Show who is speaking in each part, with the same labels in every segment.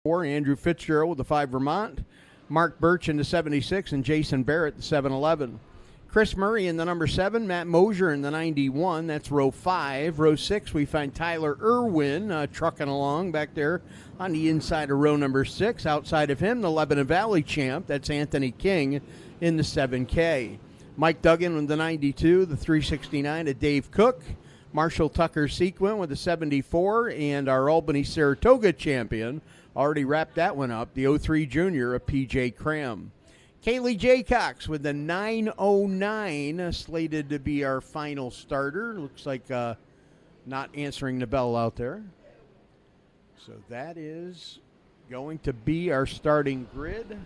Speaker 1: 4, Andrew Fitzgerald with the 5 Vermont, Mark Birch in the 76, and Jason Barrett the 711. Chris Murray in the number 7, Matt Mosier in the 91. That's row 5. Row 6, we find Tyler Irwin trucking along back there on the inside of row number 6. Outside of him, the Lebanon Valley champ. That's Anthony King in the 7K. Mike Duggan with the 92, the 369 of Dave Cook. Marshall Tucker Sequin with the 74, and our Albany Saratoga champion already wrapped that one up, the 03 junior of PJ Cram. Kaylee Jaycox with the 909, slated to be our final starter. Looks like not answering the bell out there. So that is going to be our starting grid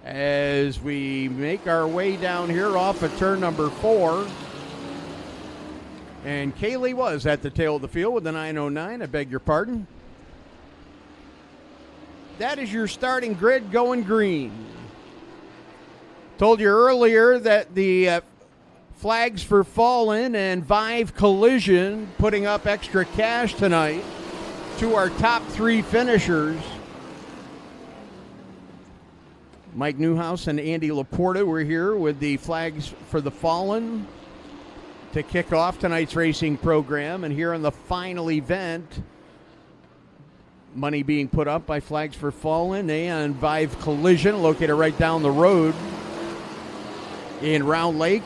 Speaker 1: as we make our way down here off of turn number 4. And Kaylee was at the tail of the field with the 909. I beg your pardon. That is your starting grid going green. Told you earlier that the Flags for Fallen and Vive Collision putting up extra cash tonight to our top 3 finishers. Mike Newhouse and Andy Laporta were here with the Flags for the Fallen to kick off tonight's racing program. And here in the final event, money being put up by Flags for Fallen and Vive Collision, located right down the road in Round Lake.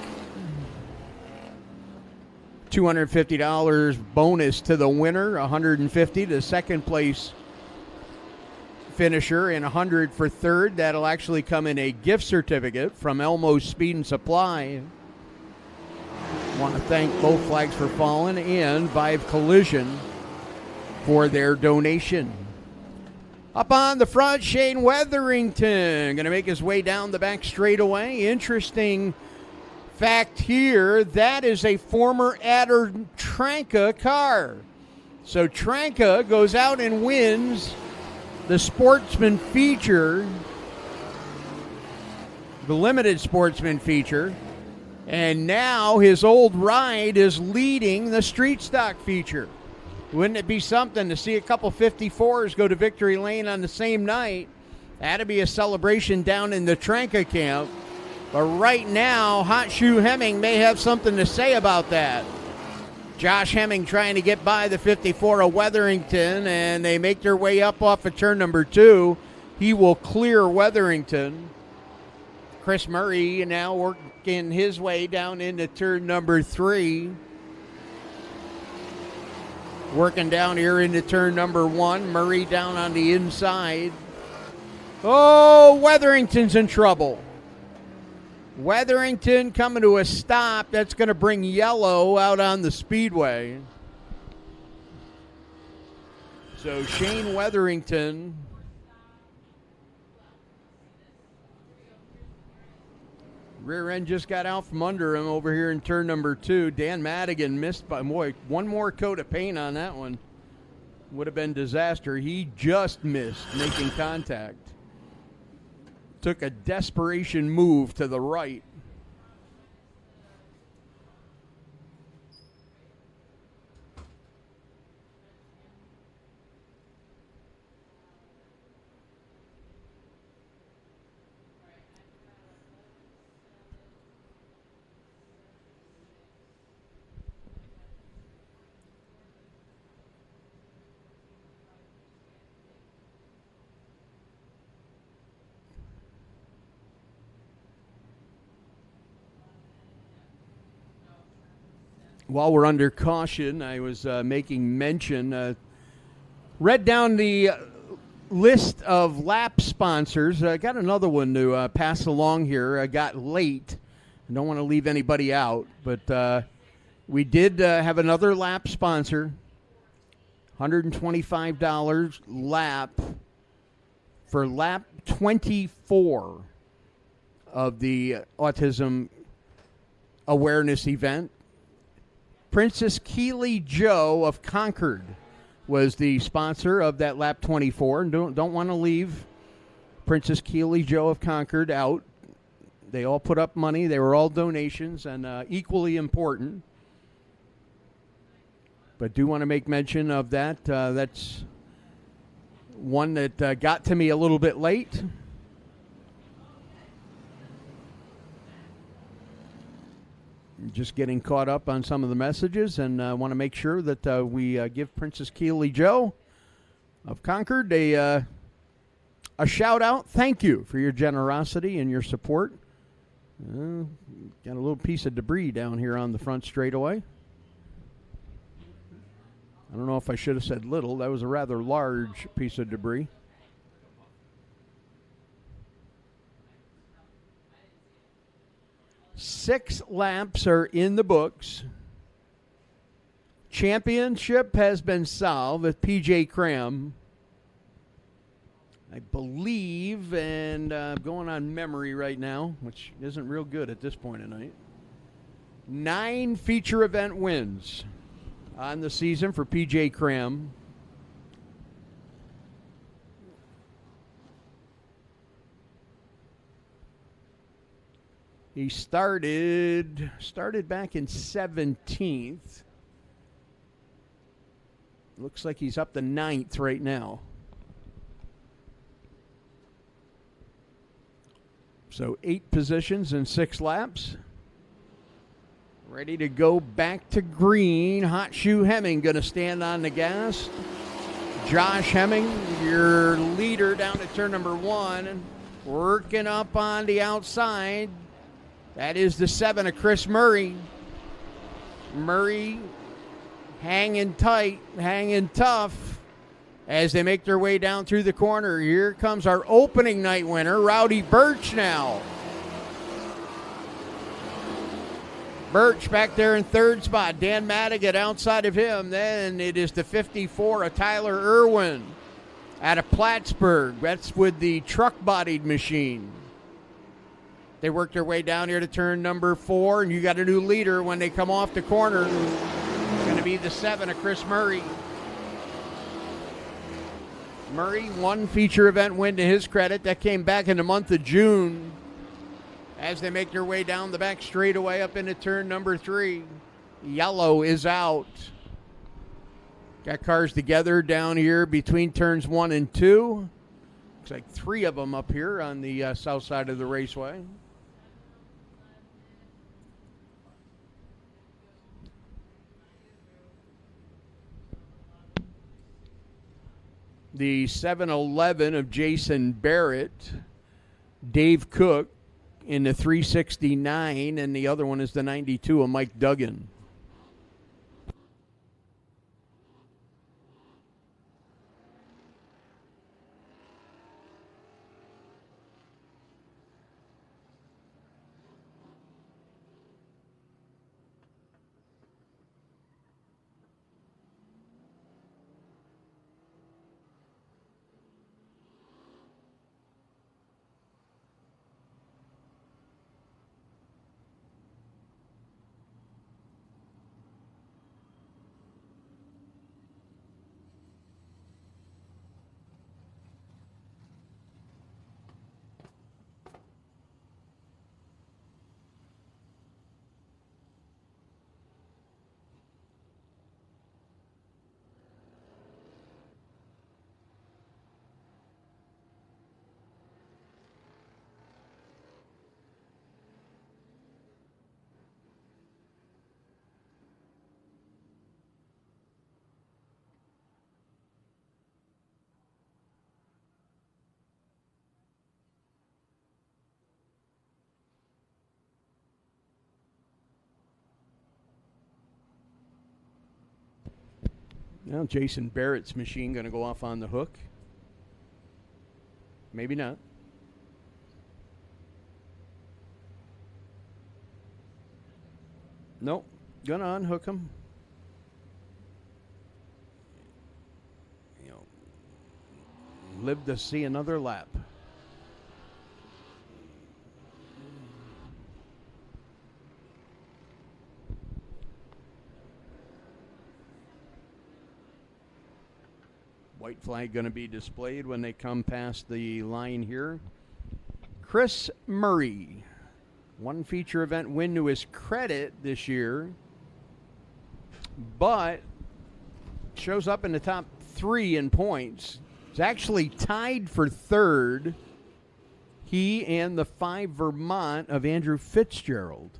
Speaker 1: $250 bonus to the winner, $150 to second place finisher, and $100 for third. That'll actually come in a gift certificate from Elmo's Speed and Supply. Want to thank both Flags for Fallen and Vive Collision for their donation. Up on the front, Shane Weatherington going to make his way down the back straightaway. Interesting fact here, that is a former Adder Tranca car. So Tranca goes out and wins the Sportsman feature, the limited Sportsman feature, and now his old ride is leading the Street Stock feature. Wouldn't it be something to see a couple 54s go to victory lane on the same night? That'd be a celebration down in the Tranca camp. But right now, Hot Shoe Hemming may have something to say about that. Josh Hemming trying to get by the 54 of Weatherington, and they make their way up off of turn number 2. He will clear Weatherington. Chris Murray now working his way down into turn number 3. Working down here into turn number 1. Murray down on the inside. Oh, Weatherington's in trouble. Weatherington coming to a stop. That's going to bring yellow out on the speedway. So Shane Weatherington rear end just got out from under him over here in turn number 2. Dan Madigan missed by one more coat of paint on that one. Would have been disaster. He just missed making contact. Took a desperation move to the right. While we're under caution, I was making mention, read down the list of lap sponsors. I got another one to pass along here. I got late. I don't want to leave anybody out, but we did have another lap sponsor, $125 lap for lap 24 of the Autism Awareness event. Princess Keeley Joe of Concord was the sponsor of that lap 24. And don't want to leave Princess Keeley Joe of Concord out. They all put up money. They were all donations and equally important. But do want to make mention of that. That's one that got to me a little bit late. Just getting caught up on some of the messages, and I want to make sure that we give Princess Keeley Joe of Concord a shout out. Thank you for your generosity and your support. Got a little piece of debris down here on the front straightaway. I don't know if I should have said little. That was a rather large piece of debris. Six laps are in the books. Championship has been solved with PJ Cram, I believe, and going on memory right now, which isn't real good at this point of night. 9 feature event wins on the season for PJ Cram. He started back in 17th. Looks like he's up to 9th right now. So 8 positions in 6 laps. Ready to go back to green. Hot Shoe Hemming going to stand on the gas. Josh Hemming, your leader down at turn number 1. Working up on the outside. That is the 7 of Chris Murray. Murray hanging tight, hanging tough as they make their way down through the corner. Here comes our opening night winner, Rowdy Birch now. Birch back there in 3rd spot. Dan Madigan outside of him. Then it is the 54 of Tyler Irwin out of Plattsburgh. That's with the truck-bodied machine. They work their way down here to turn number 4, and you got a new leader when they come off the corner. It's going to be the 7 of Chris Murray. Murray, 1 feature event win to his credit. That came back in the month of June as they make their way down the back straightaway up into turn number 3. Yellow is out. Got cars together down here between turns 1 and 2. Looks like 3 of them up here on the south side of the raceway. The 711 of Jason Barrett, Dave Cook in the 369, and the other one is the 92 of Mike Duggan. Now Jason Barrett's machine going to go off on the hook. Maybe not. Nope. Going to unhook him. Live to see another lap. White flag going to be displayed when they come past the line here. Chris Murray, 1 feature event win to his credit this year, but shows up in the top 3 in points. He's actually tied for third. He and the 5 Vermont of Andrew Fitzgerald.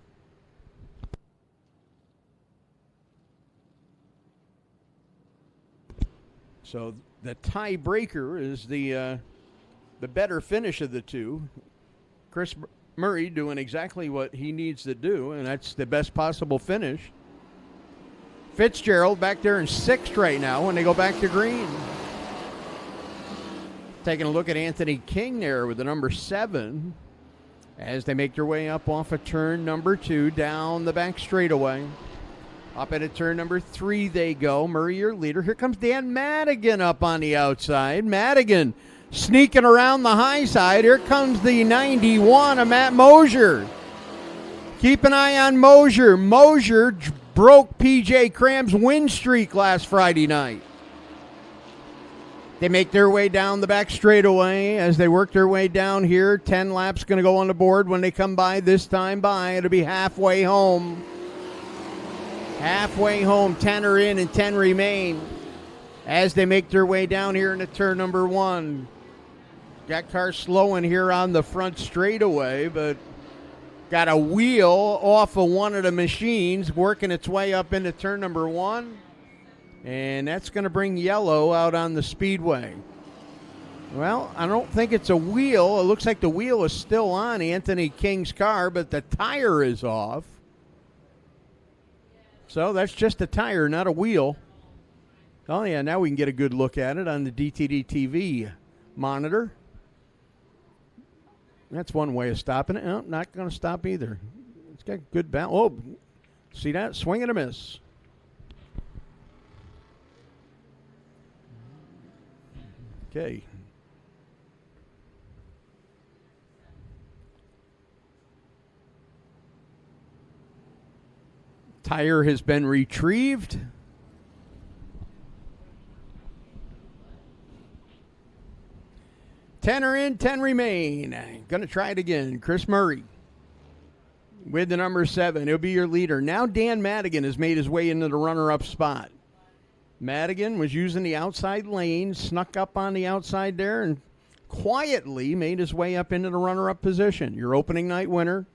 Speaker 1: So the tiebreaker is the better finish of the two. Chris Murray doing exactly what he needs to do, and that's the best possible finish. Fitzgerald back there in 6th right now when they go back to green. Taking a look at Anthony King there with the number 7 as they make their way up off of turn number 2 down the back straightaway. Up into turn number 3 they go. Murray, your leader. Here comes Dan Madigan up on the outside. Madigan sneaking around the high side. Here comes the 91 of Matt Mosier. Keep an eye on Mosier. Mosier broke P.J. Cram's win streak last Friday night. They make their way down the back straightaway as they work their way down here. 10 laps going to go on the board when they come by this time by. It'll be halfway home. Halfway home, 10 are in and 10 remain as they make their way down here into turn number 1. Got cars slowing here on the front straightaway, but got a wheel off of one of the machines working its way up into turn number 1. And that's going to bring yellow out on the speedway. Well, I don't think it's a wheel. It looks like the wheel is still on Anthony King's car, but the tire is off. So that's just a tire, not a wheel. Oh, yeah, now we can get a good look at it on the DTD TV monitor. That's one way of stopping it. No, not going to stop either. It's got good balance. Oh, see that? Swing and a miss. Okay. Tire has been retrieved. Ten are in, 10 remain. Going to try it again. Chris Murray with the number 7. He'll be your leader. Now Dan Madigan has made his way into the runner-up spot. Madigan was using the outside lane, snuck up on the outside there, and quietly made his way up into the runner-up position. Your opening night winner.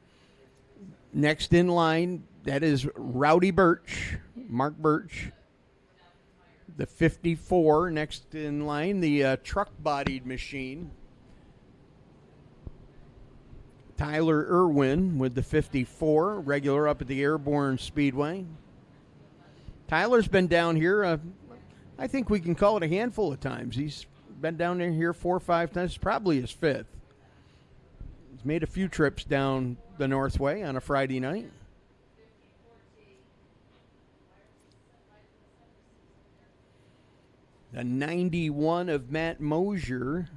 Speaker 1: Next in line, that is Rowdy Birch, Mark Birch. The 54 next in line, the truck-bodied machine. Tyler Irwin with the 54, regular up at the Airborne Speedway. Tyler's been down here, I think we can call it a handful of times. He's been down there here 4 or 5 times, probably his 5th. He's made a few trips down the Northway on a Friday night. The 91 of Matt Mosier.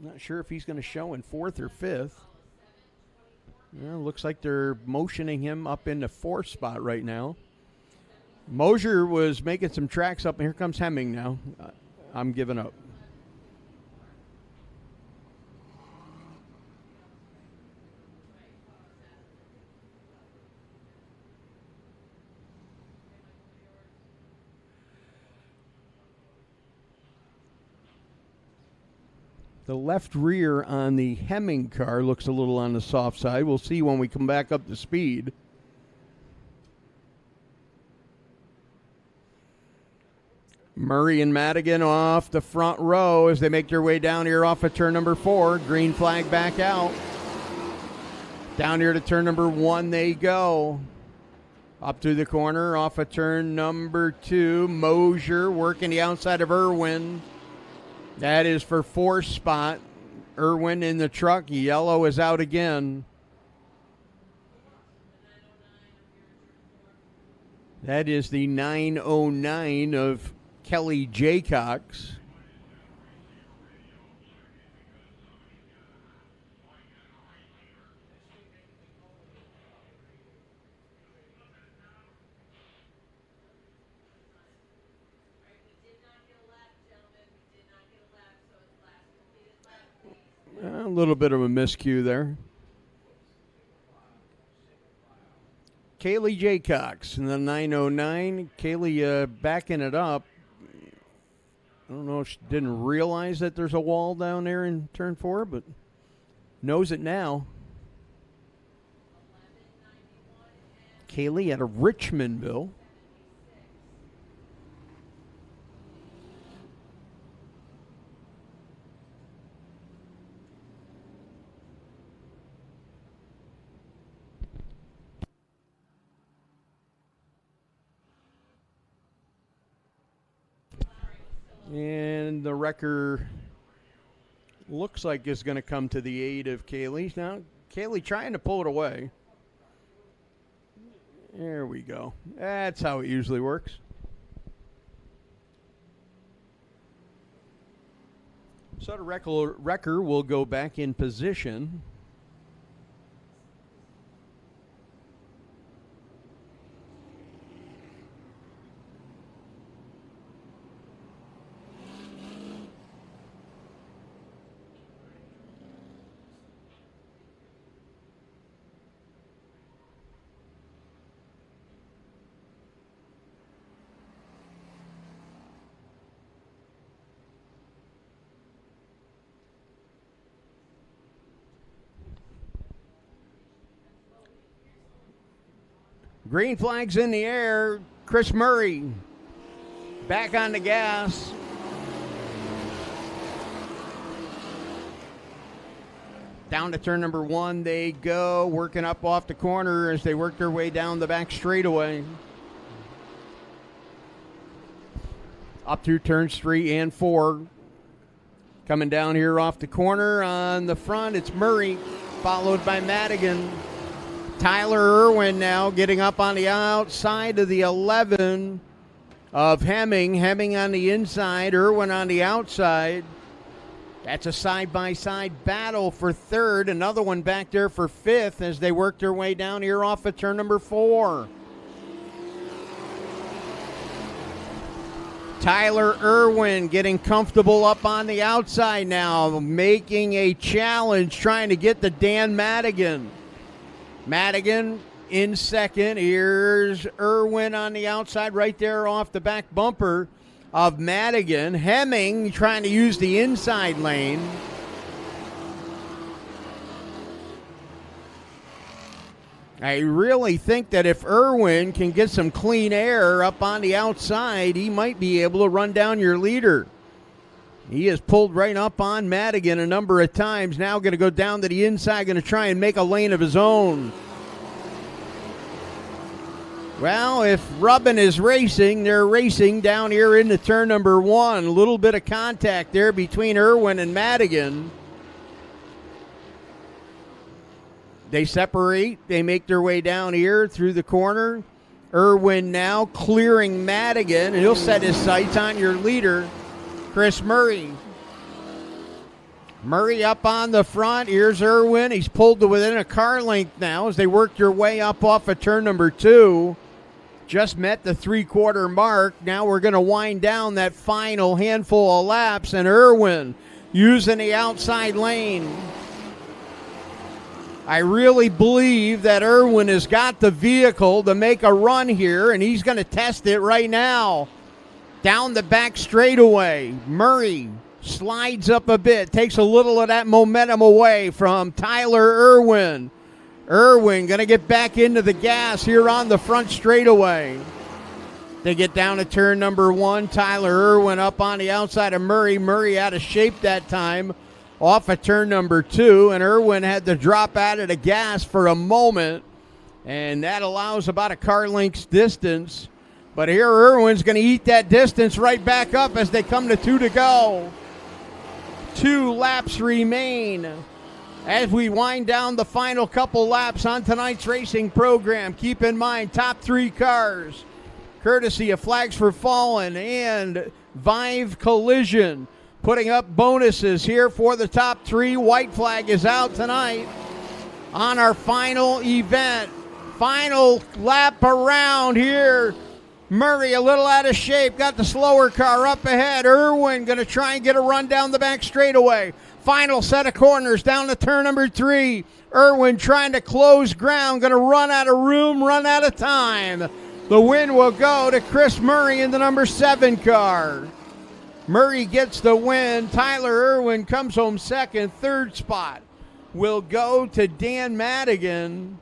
Speaker 1: Not sure if he's going to show in 4th or 5th. Well, looks like they're motioning him up in the 4th spot right now. Mosier was making some tracks up, and here comes Hemming now. I'm giving up. The left rear on the Hemming car looks a little on the soft side. We'll see when we come back up to speed. Murray and Madigan off the front row as they make their way down here off of turn number 4. Green flag back out. Down here to turn number 1 they go. Up through the corner off of turn number 2. Mosier working the outside of Irwin. That is for 4th spot. Irwin in the truck. Yellow is out again. That is the 909 of Kelly Jaycox. A little bit of a miscue there. Kaylee Jaycox in the 909. Kaylee backing it up. I don't know if she didn't realize that there's a wall down there in turn 4, but knows it now. Kaylee out of Richmondville. And the wrecker looks like is going to come to the aid of Kaylee. Now, Kaylee trying to pull it away. There we go. That's how it usually works. So the wrecker will go back in position. Green flag's in the air. Chris Murray back on the gas. Down to turn number 1 they go, working up off the corner as they work their way down the back straightaway. Up through turns 3 and 4. Coming down here off the corner on the front, it's Murray, followed by Madigan. Tyler Irwin now getting up on the outside of the 11 of Hemming. Hemming on the inside, Irwin on the outside. That's a side-by-side battle for third. Another one back there for fifth as they work their way down here off of turn number 4. Tyler Irwin getting comfortable up on the outside now, making a challenge, trying to get to Dan Madigan. Madigan in second. Here's Irwin on the outside right there off the back bumper of Madigan. Hemming trying to use the inside lane. I really think that if Irwin can get some clean air up on the outside, he might be able to run down your leader. He has pulled right up on Madigan a number of times. Now going to go down to the inside, going to try and make a lane of his own. Well, if Rubbin is racing, they're racing down here into turn number 1. A little bit of contact there between Irwin and Madigan. They separate. They make their way down here through the corner. Irwin now clearing Madigan, and he'll set his sights on your leader, Chris Murray. Murray up on the front. Here's Irwin. He's pulled to within a car length now as they work their way up off of turn number 2. Just met the 3/4 mark. Now we're going to wind down that final handful of laps, and Irwin using the outside lane. I really believe that Irwin has got the vehicle to make a run here, and he's going to test it right now. Down the back straightaway, Murray slides up a bit, takes a little of that momentum away from Tyler Irwin. Irwin going to get back into the gas here on the front straightaway. They get down to turn number 1. Tyler Irwin up on the outside of Murray. Murray out of shape that time off of turn number 2, and Irwin had to drop out of the gas for a moment, and that allows about a car length's distance. But here Irwin's going to eat that distance right back up as they come to 2 to go. 2 laps remain. As we wind down the final couple laps on tonight's racing program, keep in mind top 3 cars, courtesy of Flags for Fallen and Vive Collision, putting up bonuses here for the top 3. White flag is out tonight on our final event. Final lap around here. Murray a little out of shape, got the slower car up ahead. Irwin going to try and get a run down the back straightaway. Final set of corners down to turn number 3. Irwin trying to close ground, going to run out of room, run out of time. The win will go to Chris Murray in the number 7 car. Murray gets the win. Tyler Irwin comes home second. Third spot will go to Dan Madigan.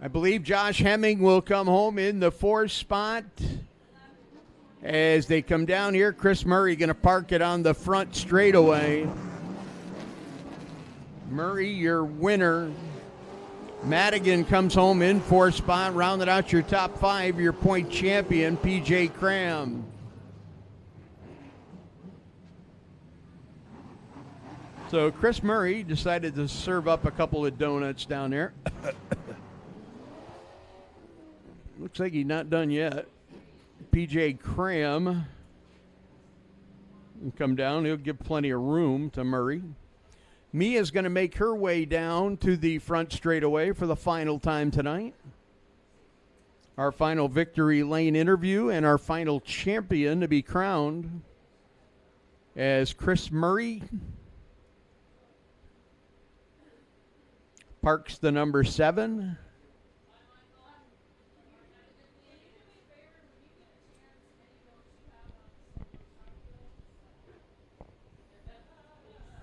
Speaker 1: I believe Josh Hemming will come home in the fourth spot. As they come down here, Chris Murray going to park it on the front straightaway. Murray, your winner. Madigan comes home in fourth spot. Rounded out your top five, your point champion, PJ Cram. So Chris Murray decided to serve up a couple of donuts down there. Looks like he's not done yet. PJ Cram will come down. He'll give plenty of room to Murray. Mia's going to make her way down to the front straightaway for the final time tonight. Our final victory lane interview and our final champion to be crowned as Chris Murray parks the number 7.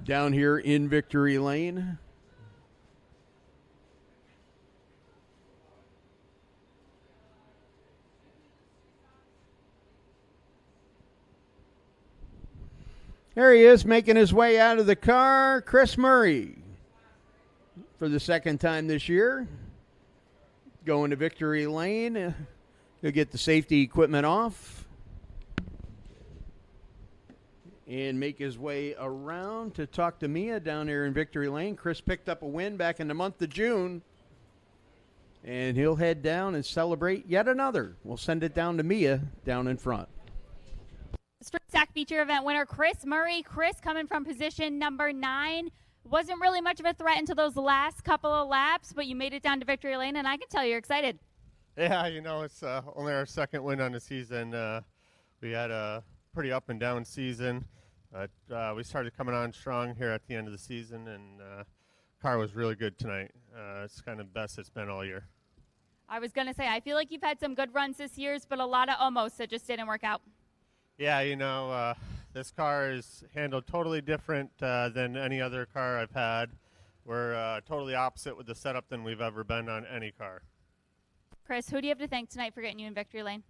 Speaker 1: Down here in Victory Lane. There he is, making his way out of the car. Chris Murray, for the second time this year, going to Victory Lane. He'll get the safety equipment off and make his way around to talk to Mia down there in Victory Lane. Chris picked up a win back in the month of June, and he'll head down and celebrate yet another. We'll send it down to Mia down in front.
Speaker 2: Street Stack feature event winner Chris Murray. Chris coming from position number 9. Wasn't really much of a threat until those last couple of laps, but you made it down to Victory Lane, and I can tell you're excited.
Speaker 3: Yeah, you know, it's only our second win on the season. We had a pretty up and down season. We started coming on strong here at the end of the season, and car was really good tonight. It's kind of the best it's been all year.
Speaker 2: I was going to say, I feel like you've had some good runs this year, but a lot of almost that just didn't work out.
Speaker 3: Yeah, you know, this car is handled totally different than any other car I've had. We're totally opposite with the setup than we've ever been on any car.
Speaker 2: Chris, who do you have to thank tonight for getting you in Victory Lane?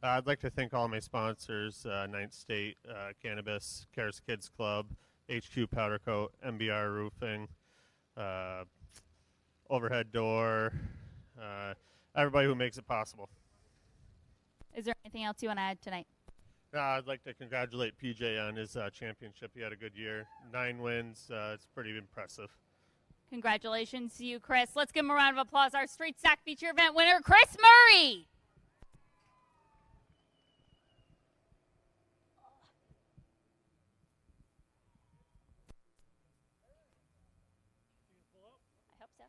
Speaker 3: I'd like to thank all my sponsors, Ninth State, Cannabis, Karis Kids Club, HQ Powder Coat, MBR Roofing, Overhead Door, everybody who makes it possible.
Speaker 2: Is there anything else you want to add tonight?
Speaker 3: I'd like to congratulate PJ on his championship. He had a good year. 9 wins. It's pretty impressive.
Speaker 2: Congratulations to you, Chris. Let's give him a round of applause. Our Street Stack feature event winner, Chris Murray. I hope so.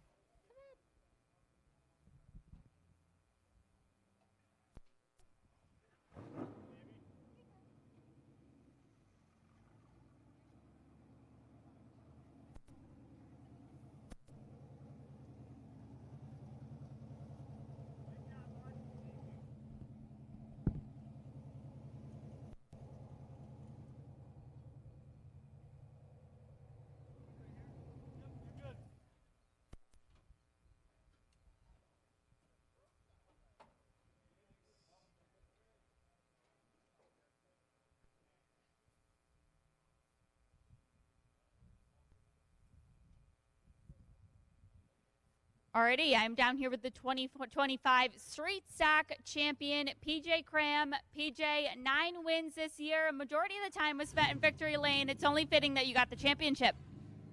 Speaker 2: Alrighty, I'm down here with the 2025 Street Stock champion, PJ Cram. PJ, 9 wins this year. A majority of the time was spent in Victory Lane. It's only fitting that you got the championship.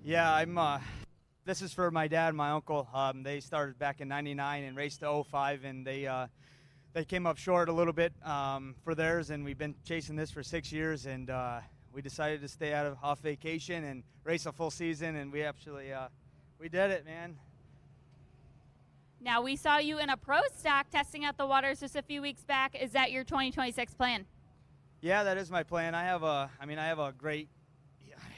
Speaker 4: Yeah, this is for my dad and my uncle. They started back in '99 and raced to '05, and they came up short a little bit for theirs, and we've been chasing this for 6 years, and we decided to stay off vacation and race a full season, and we actually we did it, man.
Speaker 2: Now, we saw you in a pro stock testing out the waters just a few weeks back. Is that your 2026 plan?
Speaker 4: Yeah, that is my plan. I have a great,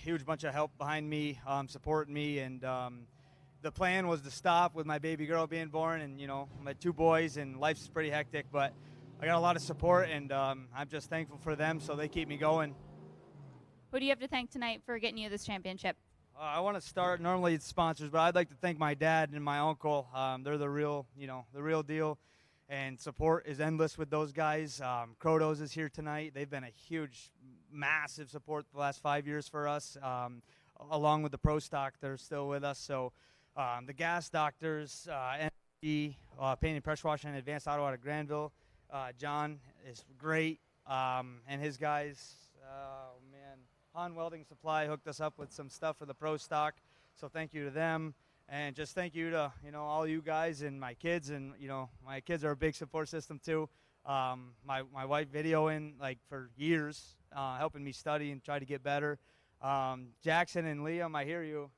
Speaker 4: huge bunch of help behind me, supporting me, and the plan was to stop with my baby girl being born, and you know, my 2 boys, and life's pretty hectic. But I got a lot of support, and I'm just thankful for them, so they keep me going.
Speaker 2: Who do you have to thank tonight for getting you this championship?
Speaker 4: I want to start. Normally it's sponsors, but I'd like to thank my dad and my uncle. They're the real deal, and support is endless with those guys. Crotos is here tonight. They've been a huge, massive support the last 5 years for us, along with the Pro Stock. They're still with us. So the Gas Doctors, NG, Paint and Pressure Washing and Advanced Auto out of Granville. John is great, and his guys, Han Welding Supply hooked us up with some stuff for the Pro Stock, so thank you to them, and just thank you to all you guys and my kids, and my kids are a big support system too. My wife videoing like for years, helping me study and try to get better. Jackson and Liam, I hear you.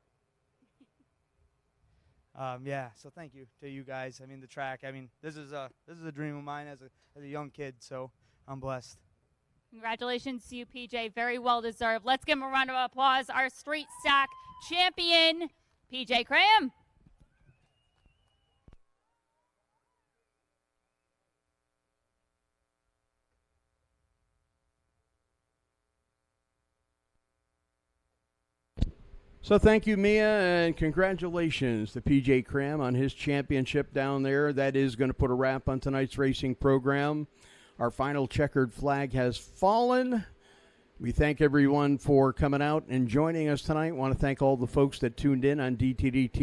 Speaker 4: Yeah, so thank you to you guys. I mean, the track. I mean, this is a dream of mine as a young kid, so I'm blessed.
Speaker 2: Congratulations to you, PJ. Very well deserved. Let's give him a round of applause. Our street stock champion, PJ Cram.
Speaker 1: So thank you, Mia, and congratulations to PJ Cram on his championship down there. That is going to put a wrap on tonight's racing program. Our final checkered flag has fallen. We thank everyone for coming out and joining us tonight. Want to thank all the folks that tuned in on DTD TV.